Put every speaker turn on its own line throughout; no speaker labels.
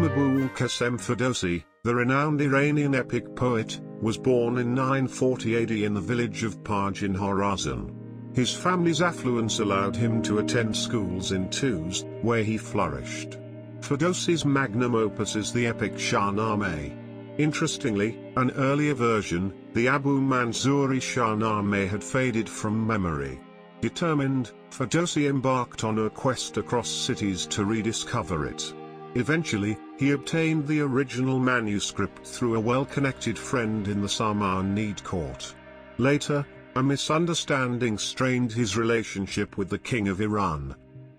Hakim Abu Qasim Ferdowsi, the renowned Iranian epic poet, was born in 940 AD in the village of Paj in Khorasan. His family's affluence allowed him to attend schools in Tus, where he flourished. Ferdowsi's magnum opus is the epic Shahnameh. Interestingly, an earlier version, the Abu Mansuri Shahnameh, had faded from memory. Determined, Ferdowsi embarked on a quest across cities to rediscover it. Eventually, he obtained the original manuscript through a well-connected friend in the Samanid court. Later, a misunderstanding strained his relationship with the king of Iran.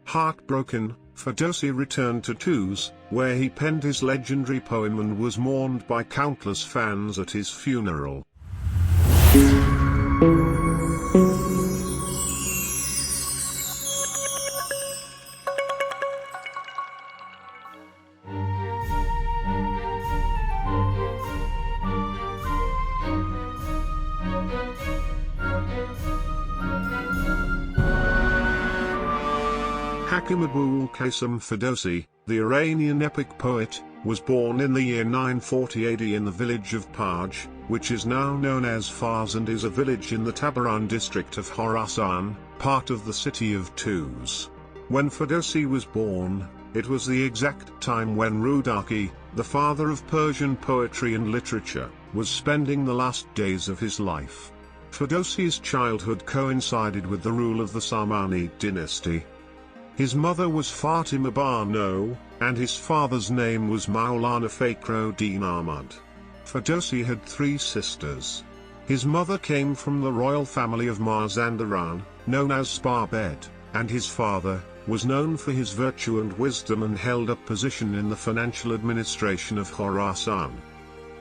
Heartbroken, Ferdowsi returned to Tus, where he penned his legendary poem and was mourned by countless fans at his funeral. Hakim Abu Qasim Ferdowsi, the Iranian epic poet, was born in the year 940 AD in the village of Paj, which is now known as Fars and is a village in the Tabaran district of Khorasan, part of the city of Tus. When Ferdowsi was born, it was the exact time when Rudaki, the father of Persian poetry and literature, was spending the last days of his life. Ferdowsi's childhood coincided with the rule of the Samanid dynasty. His mother was Fatima Bano, and his father's name was Maulana Fakhruddin Ahmad. Ferdowsi had 3 sisters. His mother came from the royal family of Mazandaran, known as Sparbed, and his father was known for his virtue and wisdom and held a position in the financial administration of Khorasan.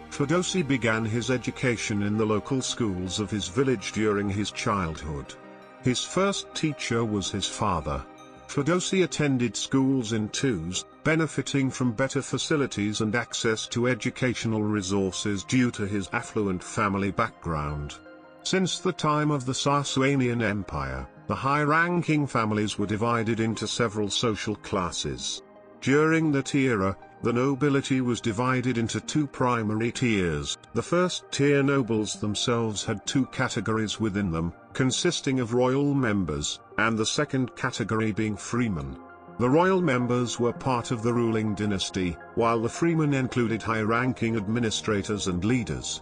Ferdowsi began his education in the local schools of his village during his childhood. His first teacher was his father. Ferdowsi attended schools in Tus, benefiting from better facilities and access to educational resources due to his affluent family background. Since the time of the Sasanian Empire, the high-ranking families were divided into several social classes. During that era, the nobility was divided into 2 primary tiers. The first-tier nobles themselves had 2 categories within them, consisting of royal members, and the second category being freemen. The royal members were part of the ruling dynasty, while the freemen included high-ranking administrators and leaders.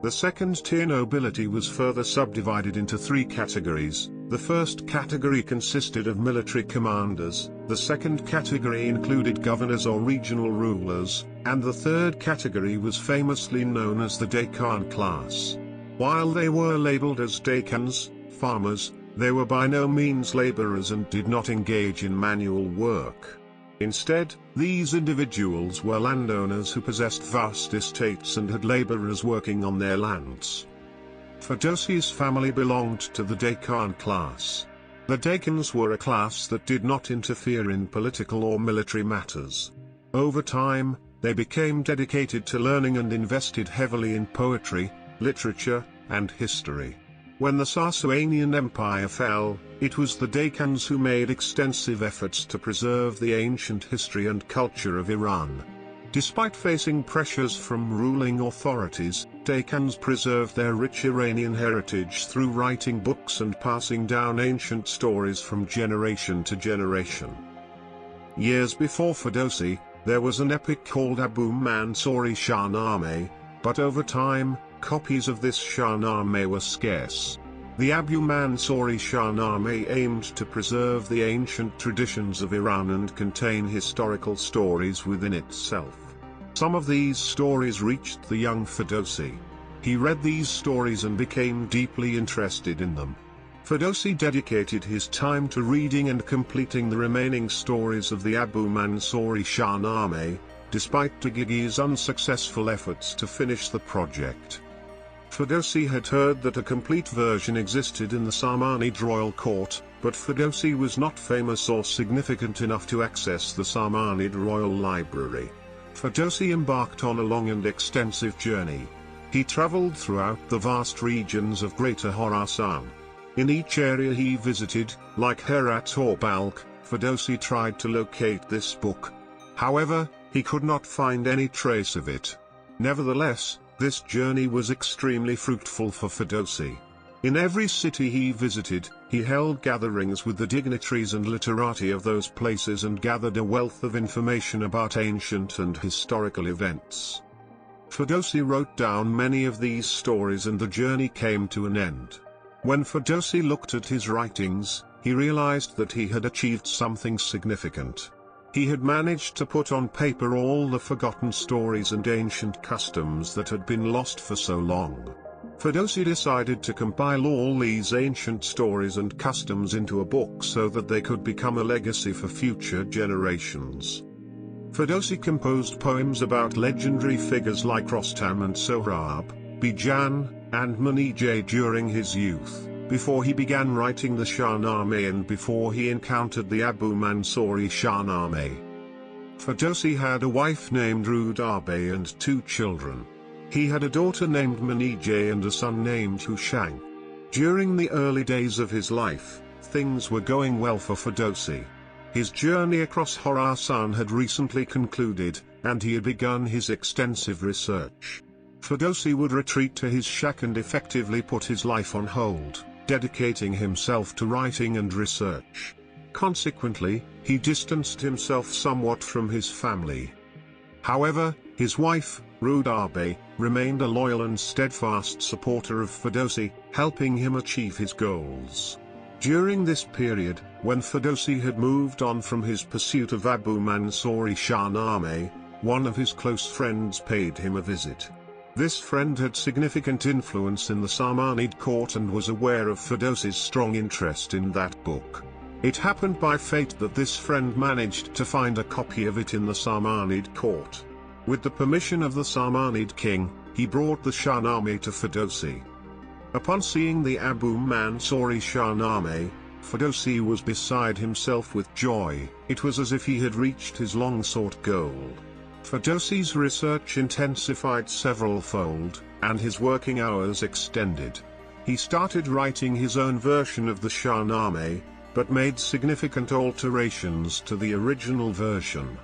The second-tier nobility was further subdivided into 3 categories. The first category consisted of military commanders, the second category included governors or regional rulers, and the third category was famously known as the Deccan class. While they were labeled as Deccans, farmers, they were by no means laborers and did not engage in manual work. Instead, these individuals were landowners who possessed vast estates and had laborers working on their lands. Ferdowsi's family belonged to the Deccan class. The Deccans were a class that did not interfere in political or military matters. Over time, they became dedicated to learning and invested heavily in poetry, literature, and history. When the Sasanian Empire fell, it was the Deccans who made extensive efforts to preserve the ancient history and culture of Iran. Despite facing pressures from ruling authorities, Deccans preserved their rich Iranian heritage through writing books and passing down ancient stories from generation to generation. Years before Ferdowsi, there was an epic called Abu Mansuri Shahnameh, but over time, copies of this Shahnameh were scarce. The Abu Mansuri Shahnameh aimed to preserve the ancient traditions of Iran and contain historical stories within itself. Some of these stories reached the young Ferdowsi. He read these stories and became deeply interested in them. Ferdowsi dedicated his time to reading and completing the remaining stories of the Abu Mansuri Shahnameh, despite Tagigi's unsuccessful efforts to finish the project. Ferdowsi had heard that a complete version existed in the Samanid royal court, but Ferdowsi was not famous or significant enough to access the Samanid royal library. Ferdowsi embarked on a long and extensive journey. He traveled throughout the vast regions of Greater Khorasan. In each area he visited, like Herat or Balkh, Ferdowsi tried to locate this book. However, He could not find any trace of it. Nevertheless, this journey was extremely fruitful for Ferdowsi. In every city he visited, he held gatherings with the dignitaries and literati of those places and gathered a wealth of information about ancient and historical events. Ferdowsi wrote down many of these stories and the journey came to an end. When Ferdowsi looked at his writings, he realized that he had achieved something significant. He had managed to put on paper all the forgotten stories and ancient customs that had been lost for so long. Ferdowsi decided to compile all these ancient stories and customs into a book so that they could become a legacy for future generations. Ferdowsi composed poems about legendary figures like Rostam and Sohrab, Bijan, and Manijeh during his youth, before he began writing the Shahnameh and before he encountered the Abu Mansuri Shahnameh. Ferdowsi had a wife named Rudabe and 2 children. He had a daughter named Manijeh and a son named Hushang. During the early days of his life, things were going well for Ferdowsi. His journey across Khorasan had recently concluded, and he had begun his extensive research. Ferdowsi would retreat to his shack and effectively put his life on hold, dedicating himself to writing and research. Consequently, he distanced himself somewhat from his family. However, his wife, Rudabe, remained a loyal and steadfast supporter of Ferdowsi, helping him achieve his goals. During this period, when Ferdowsi had moved on from his pursuit of Abu Mansuri Shahnameh, one of his close friends paid him a visit. This friend had significant influence in the Samanid court and was aware of Ferdowsi's strong interest in that book. It happened by fate that this friend managed to find a copy of it in the Samanid court. With the permission of the Samanid king, he brought the Shahnameh to Ferdowsi. Upon seeing the Abu Mansuri Shahnameh, Ferdowsi was beside himself with joy. It was as if he had reached his long-sought goal. Ferdowsi's research intensified several-fold, and his working hours extended. He started writing his own version of the Shahnameh, but made significant alterations to the original version.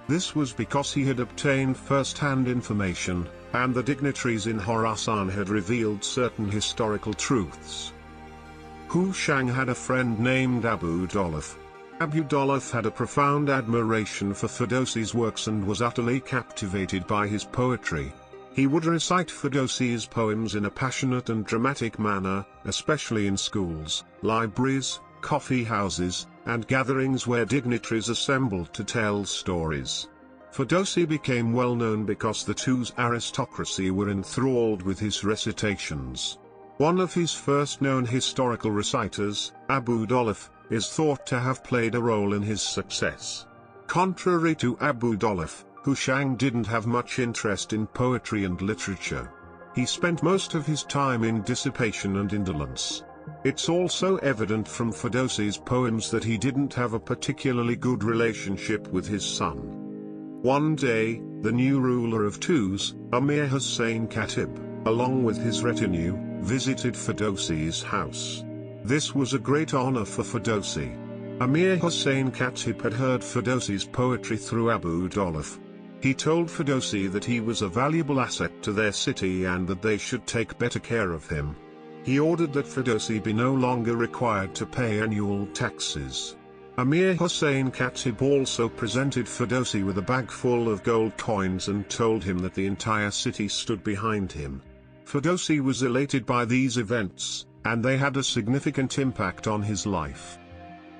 This was because he had obtained first-hand information, and the dignitaries in Khorasan had revealed certain historical truths. Hushang had a friend named Abu Dolaf. Abu Dolaf had a profound admiration for Ferdowsi's works and was utterly captivated by his poetry. He would recite Ferdowsi's poems in a passionate and dramatic manner, especially in schools, libraries, coffee houses, and gatherings where dignitaries assembled to tell stories. Ferdowsi became well known because the Tuz aristocracy were enthralled with his recitations. One of his first known historical reciters, Abu Dolaf, is thought to have played a role in his success. Contrary to Abu Dolaf, Hushang didn't have much interest in poetry and literature. He spent most of his time in dissipation and indolence. It's also evident from Ferdowsi's poems that he didn't have a particularly good relationship with his son. One day, the new ruler of Tuz, Amir Hussein Khatib, along with his retinue, visited Ferdowsi's house. This was a great honor for Ferdowsi. Amir Hussein Khatib had heard Ferdowsi's poetry through Abu Dolaf. He told Ferdowsi that he was a valuable asset to their city and that they should take better care of him. He ordered that Ferdowsi be no longer required to pay annual taxes. Amir Hussein Khatib also presented Ferdowsi with a bag full of gold coins and told him that the entire city stood behind him. Ferdowsi was elated by these events, and they had a significant impact on his life.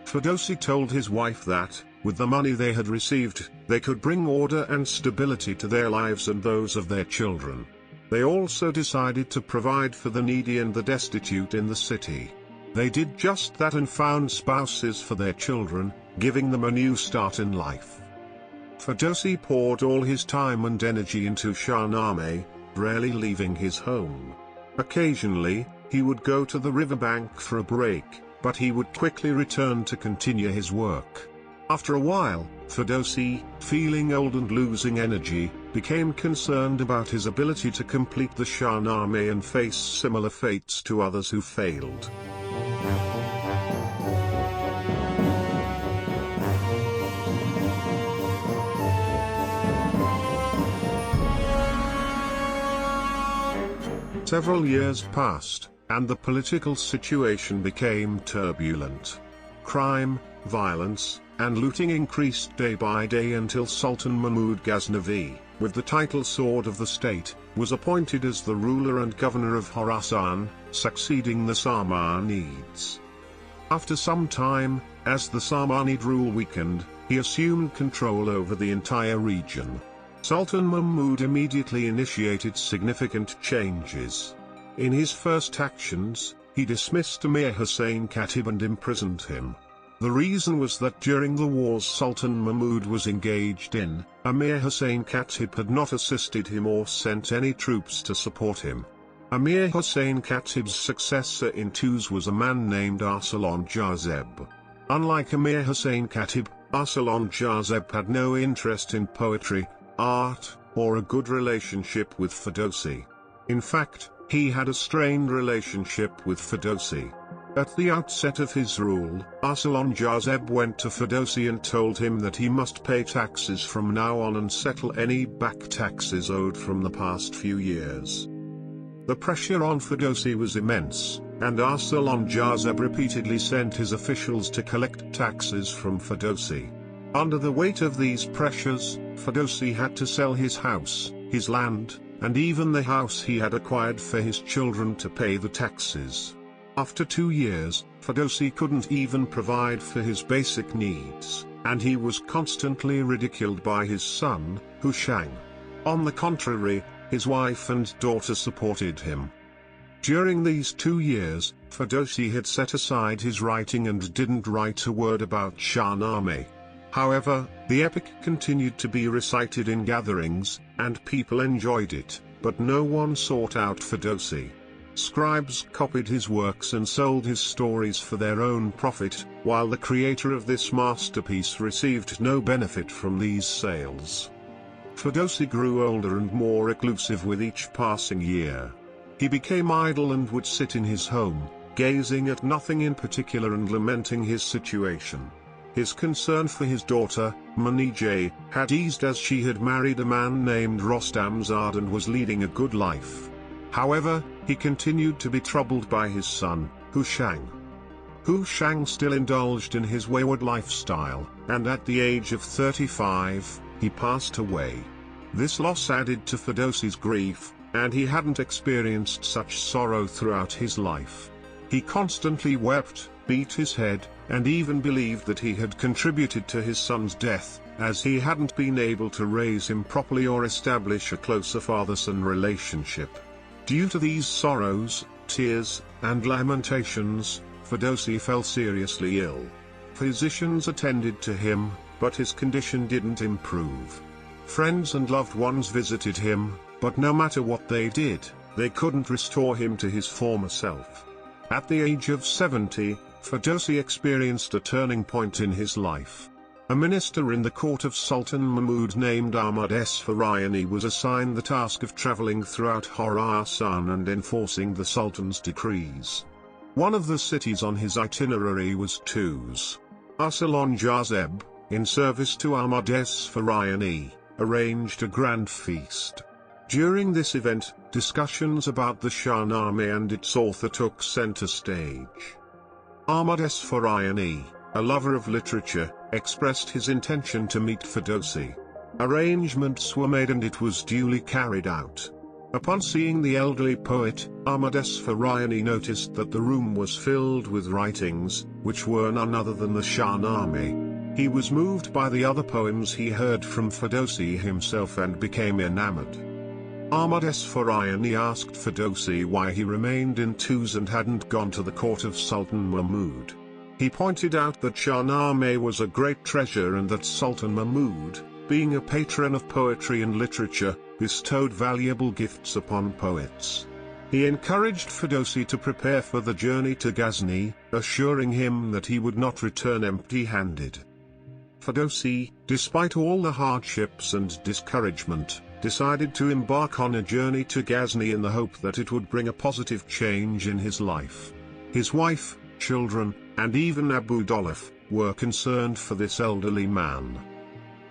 Ferdowsi told his wife that, with the money they had received, they could bring order and stability to their lives and those of their children. They also decided to provide for the needy and the destitute in the city. They did just that and found spouses for their children, giving them a new start in life. Ferdowsi poured all his time and energy into Shahnameh, rarely leaving his home. Occasionally, he would go to the riverbank for a break, but he would quickly return to continue his work. After a while, Ferdowsi, feeling old and losing energy, became concerned about his ability to complete the Shahnameh and face similar fates to others who failed. Several years passed, and the political situation became turbulent. Crime, violence, and looting increased day by day until Sultan Mahmud Ghaznavi, with the title Sword of the State, was appointed as the ruler and governor of Khorasan, succeeding the Samanids. After some time, as the Samanid rule weakened, he assumed control over the entire region. Sultan Mahmud immediately initiated significant changes. In his first actions, he dismissed Amir Hussein Khatib and imprisoned him. The reason was that during the wars Sultan Mahmud was engaged in, Amir Hussein Khatib had not assisted him or sent any troops to support him. Amir Hussein Khatib's successor in Tuz was a man named Arsalan Jazeb. Unlike Amir Hussein Khatib, Arsalan Jazeb had no interest in poetry, art, or a good relationship with Ferdowsi. In fact, he had a strained relationship with Ferdowsi. At the outset of his rule, Arsalan Jazeb went to Ferdowsi and told him that he must pay taxes from now on and settle any back taxes owed from the past few years. The pressure on Ferdowsi was immense, and Arsalan Jazeb repeatedly sent his officials to collect taxes from Ferdowsi. Under the weight of these pressures, Ferdowsi had to sell his house, his land, and even the house he had acquired for his children to pay the taxes. After 2 years, Ferdowsi couldn't even provide for his basic needs, and he was constantly ridiculed by his son, Hushang. On the contrary, his wife and daughter supported him. During these 2 years, Ferdowsi had set aside his writing and didn't write a word about Shahnameh. However, the epic continued to be recited in gatherings, and people enjoyed it, but no one sought out Ferdowsi. Scribes copied his works and sold his stories for their own profit, while the creator of this masterpiece received no benefit from these sales. Ferdowsi grew older and more reclusive with each passing year. He became idle and would sit in his home, gazing at nothing in particular and lamenting his situation. His concern for his daughter, Manijeh, had eased as she had married a man named Rostamzad and was leading a good life. However, he continued to be troubled by his son, Hushang. Hushang still indulged in his wayward lifestyle, and at the age of 35, he passed away. This loss added to Ferdowsi's grief, and he hadn't experienced such sorrow throughout his life. He constantly wept, beat his head, and even believed that he had contributed to his son's death, as he hadn't been able to raise him properly or establish a closer father-son relationship. Due to these sorrows, tears, and lamentations, Ferdowsi fell seriously ill. Physicians attended to him, but his condition didn't improve. Friends and loved ones visited him, but no matter what they did, they couldn't restore him to his former self. At the age of 70, Ferdowsi experienced a turning point in his life. A minister in the court of Sultan Mahmud named Ahmad Esfarayani was assigned the task of traveling throughout Khorasan and enforcing the Sultan's decrees. One of the cities on his itinerary was Tuz. Arsalan Jazeb, in service to Ahmad Esfarayani, arranged a grand feast. During this event, discussions about the Shahnameh and its author took center stage. Ahmad Esfarayani, a lover of literature, expressed his intention to meet Ferdowsi. Arrangements were made and it was duly carried out. Upon seeing the elderly poet, Ahmad Esfarayani noticed that the room was filled with writings, which were none other than the Shahnameh. He was moved by the other poems he heard from Ferdowsi himself and became enamored. Ahmad Esfarayani asked Ferdowsi why he remained in Tuz and hadn't gone to the court of Sultan Mahmud. He pointed out that Shahnameh was a great treasure and that Sultan Mahmud, being a patron of poetry and literature, bestowed valuable gifts upon poets. He encouraged Ferdowsi to prepare for the journey to Ghazni, assuring him that he would not return empty-handed. Ferdowsi, despite all the hardships and discouragement, decided to embark on a journey to Ghazni in the hope that it would bring a positive change in his life. His wife, children, and even Abu Dolaf, were concerned for this elderly man.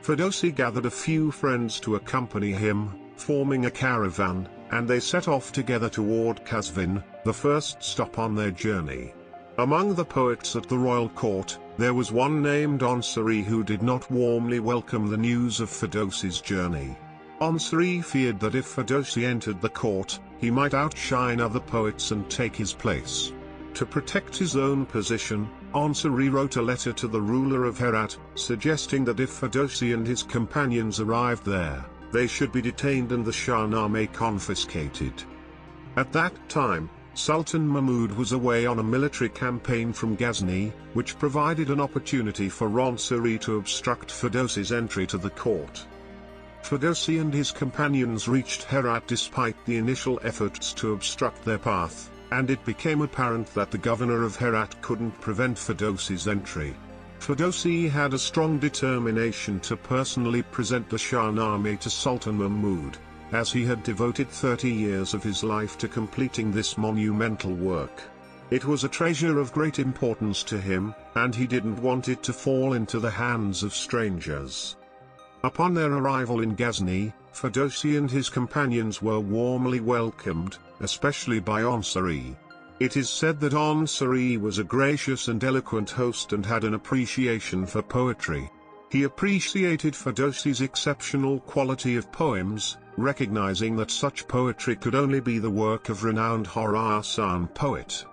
Ferdowsi gathered a few friends to accompany him, forming a caravan, and they set off together toward Qazvin, the first stop on their journey. Among the poets at the royal court, there was one named Ansari who did not warmly welcome the news of Ferdowsi's journey. Ansari feared that if Ferdowsi entered the court, he might outshine other poets and take his place. To protect his own position, Ansari wrote a letter to the ruler of Herat, suggesting that if Ferdowsi and his companions arrived there, they should be detained and the Shahnameh confiscated. At that time, Sultan Mahmud was away on a military campaign from Ghazni, which provided an opportunity for Ansari to obstruct Ferdowsi's entry to the court. Ferdowsi and his companions reached Herat despite the initial efforts to obstruct their path, and it became apparent that the governor of Herat couldn't prevent Ferdowsi's entry. Ferdowsi had a strong determination to personally present the Shahnameh to Sultan Mahmud, as he had devoted 30 years of his life to completing this monumental work. It was a treasure of great importance to him, and he didn't want it to fall into the hands of strangers. Upon their arrival in Ghazni, Ferdowsi and his companions were warmly welcomed, especially by Ansari. It is said that Ansari was a gracious and eloquent host and had an appreciation for poetry. He appreciated Ferdowsi's exceptional quality of poems, recognizing that such poetry could only be the work of renowned Khorasan poet.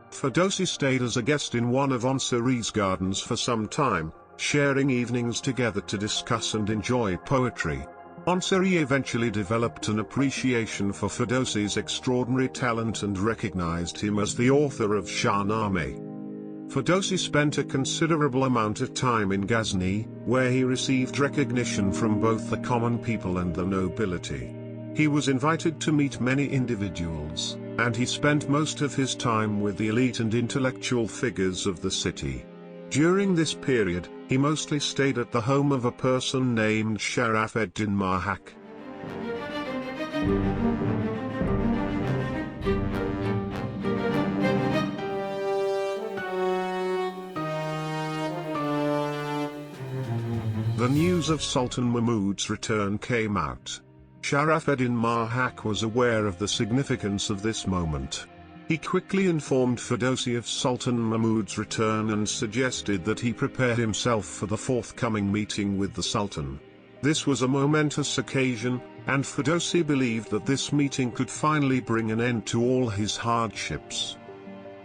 Ferdowsi stayed as a guest in one of Ansari's gardens for some time, sharing evenings together to discuss and enjoy poetry. Ansari eventually developed an appreciation for Ferdowsi's extraordinary talent and recognized him as the author of Shahnameh. Ferdowsi spent a considerable amount of time in Ghazni, where he received recognition from both the common people and the nobility. He was invited to meet many individuals, and he spent most of his time with the elite and intellectual figures of the city. During this period, he mostly stayed at the home of a person named Sharaf-ed-Din Mahak. The news of Sultan Mahmud's return came out. Sharaf-ed-Din Mahak was aware of the significance of this moment. He quickly informed Ferdowsi of Sultan Mahmud's return and suggested that he prepare himself for the forthcoming meeting with the Sultan. This was a momentous occasion, and Ferdowsi believed that this meeting could finally bring an end to all his hardships.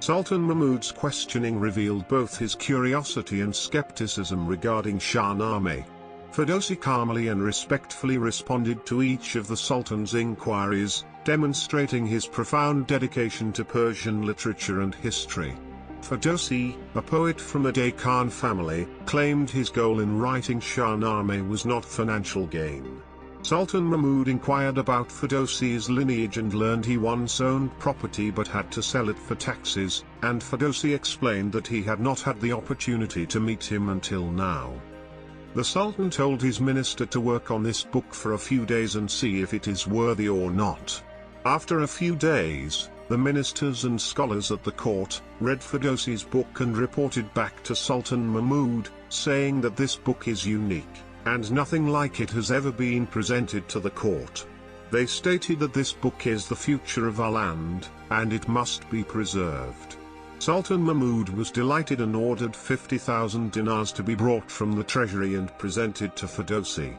Sultan Mahmud's questioning revealed both his curiosity and skepticism regarding Shahnameh. Ferdowsi calmly and respectfully responded to each of the Sultan's inquiries, demonstrating his profound dedication to Persian literature and history. Ferdowsi, a poet from a Deccan family, claimed his goal in writing Shahnameh was not financial gain. Sultan Mahmud inquired about Ferdowsi's lineage and learned he once owned property but had to sell it for taxes, and Ferdowsi explained that he had not had the opportunity to meet him until now. The Sultan told his minister to work on this book for a few days and see if it is worthy or not. After a few days, the ministers and scholars at the court read Ferdowsi's book and reported back to Sultan Mahmud, saying that this book is unique, and nothing like it has ever been presented to the court. They stated that this book is the future of our land, and it must be preserved. Sultan Mahmud was delighted and ordered 50,000 dinars to be brought from the treasury and presented to Ferdowsi.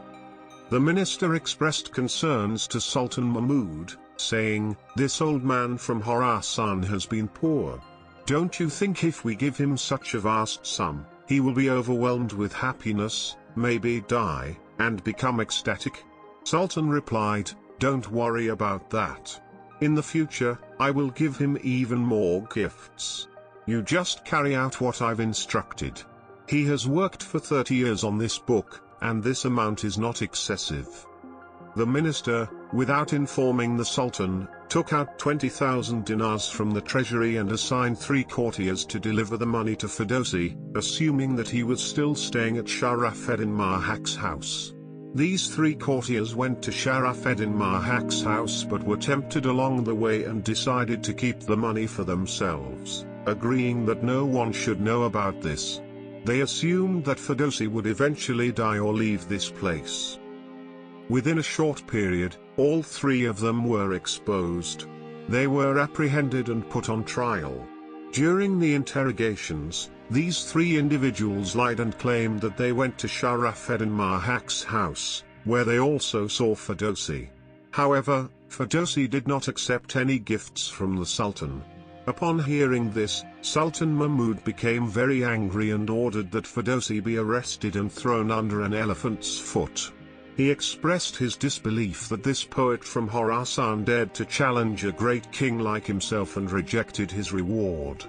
The minister expressed concerns to Sultan Mahmud, saying, "This old man from Khorasan has been poor. Don't you think if we give him such a vast sum, he will be overwhelmed with happiness, maybe die, and become ecstatic?" Sultan replied, "Don't worry about that. In the future, I will give him even more gifts. You just carry out what I've instructed. He has worked for 30 years on this book, and this amount is not excessive." The minister, without informing the Sultan, took out 20,000 dinars from the treasury and assigned 3 courtiers to deliver the money to Ferdowsi, assuming that he was still staying at Sharaf-ed-Din Mahak's house. These 3 courtiers went to Sharaf-ed-Din Mahak's house but were tempted along the way and decided to keep the money for themselves, agreeing that no one should know about this. They assumed that Ferdowsi would eventually die or leave this place. Within a short period, all three of them were exposed. They were apprehended and put on trial. During the interrogations, these three individuals lied and claimed that they went to Shah Rafeddin Mahak's house, where they also saw Ferdowsi. However, Ferdowsi did not accept any gifts from the Sultan. Upon hearing this, Sultan Mahmud became very angry and ordered that Ferdowsi be arrested and thrown under an elephant's foot. He expressed his disbelief that this poet from Khorasan dared to challenge a great king like himself and rejected his reward.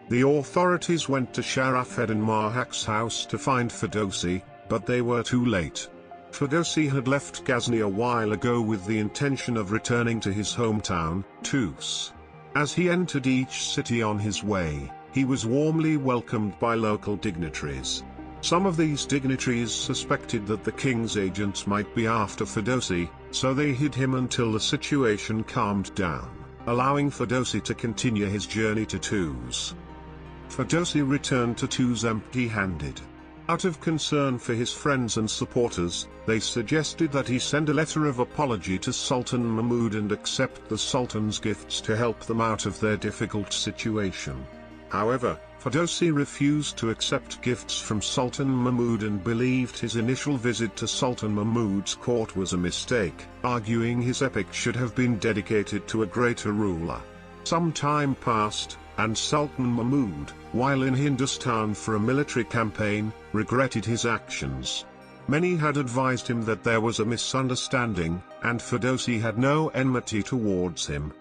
The authorities went to Shah Rafeddin Mahak's house to find Ferdowsi, but they were too late. Ferdowsi had left Ghazni a while ago with the intention of returning to his hometown, Tus. As he entered each city on his way, he was warmly welcomed by local dignitaries. Some of these dignitaries suspected that the king's agents might be after Ferdowsi, so they hid him until the situation calmed down, allowing Ferdowsi to continue his journey to Tus. Ferdowsi returned to Tus empty-handed. Out of concern for his friends and supporters, they suggested that he send a letter of apology to Sultan Mahmud and accept the Sultan's gifts to help them out of their difficult situation. However, Ferdowsi refused to accept gifts from Sultan Mahmud and believed his initial visit to Sultan Mahmud's court was a mistake, arguing his epic should have been dedicated to a greater ruler. Some time passed, and Sultan Mahmud, while in Hindustan for a military campaign, regretted his actions. Many had advised him that there was a misunderstanding, and Ferdowsi had no enmity towards him.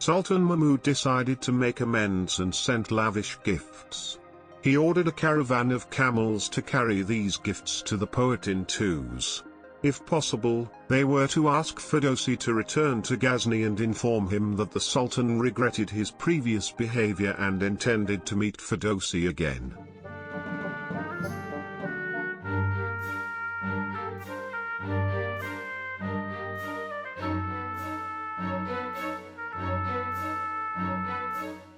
Sultan Mahmud decided to make amends and sent lavish gifts. He ordered a caravan of camels to carry these gifts to the poet in Tus. If possible, they were to ask Ferdowsi to return to Ghazni and inform him that the Sultan regretted his previous behavior and intended to meet Ferdowsi again.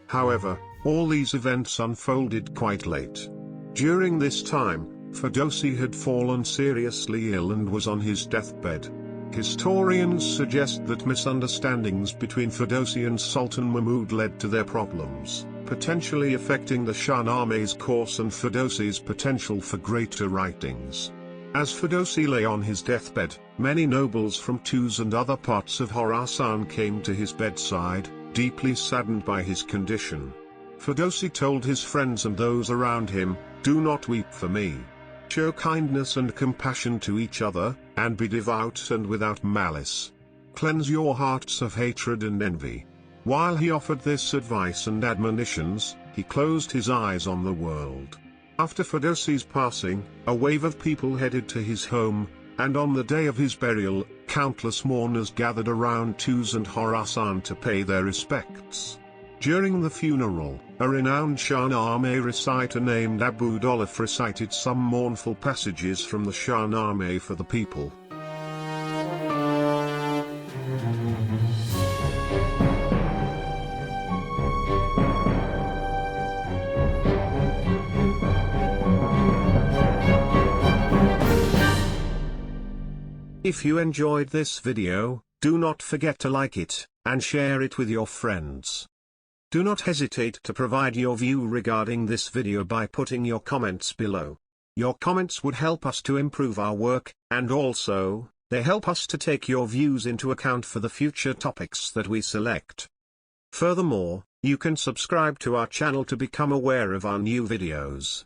However, all these events unfolded quite late. During this time, Ferdowsi had fallen seriously ill and was on his deathbed. Historians suggest that misunderstandings between Ferdowsi and Sultan Mahmud led to their problems, potentially affecting the Shahnameh's course and Ferdowsi's potential for greater writings. As Ferdowsi lay on his deathbed, many nobles from Tus and other parts of Khorasan came to his bedside, deeply saddened by his condition. Ferdowsi told his friends and those around him, "Do not weep for me. Show kindness and compassion to each other, and be devout and without malice. Cleanse your hearts of hatred and envy." While he offered this advice and admonitions, he closed his eyes on the world. After Ferdowsi's passing, a wave of people headed to his home, and on the day of his burial, countless mourners gathered around Tus and Khorasan to pay their respects. During the funeral, a renowned Shahnameh reciter named Abu Dolaf recited some mournful passages from the Shahnameh for the people. If you enjoyed this video, do not forget to like it, and share it with your friends. Do not hesitate to provide your view regarding this video by putting your comments below. Your comments would help us to improve our work, and also, they help us to take your views into account for the future topics that we select. Furthermore, you can subscribe to our channel to become aware of our new videos.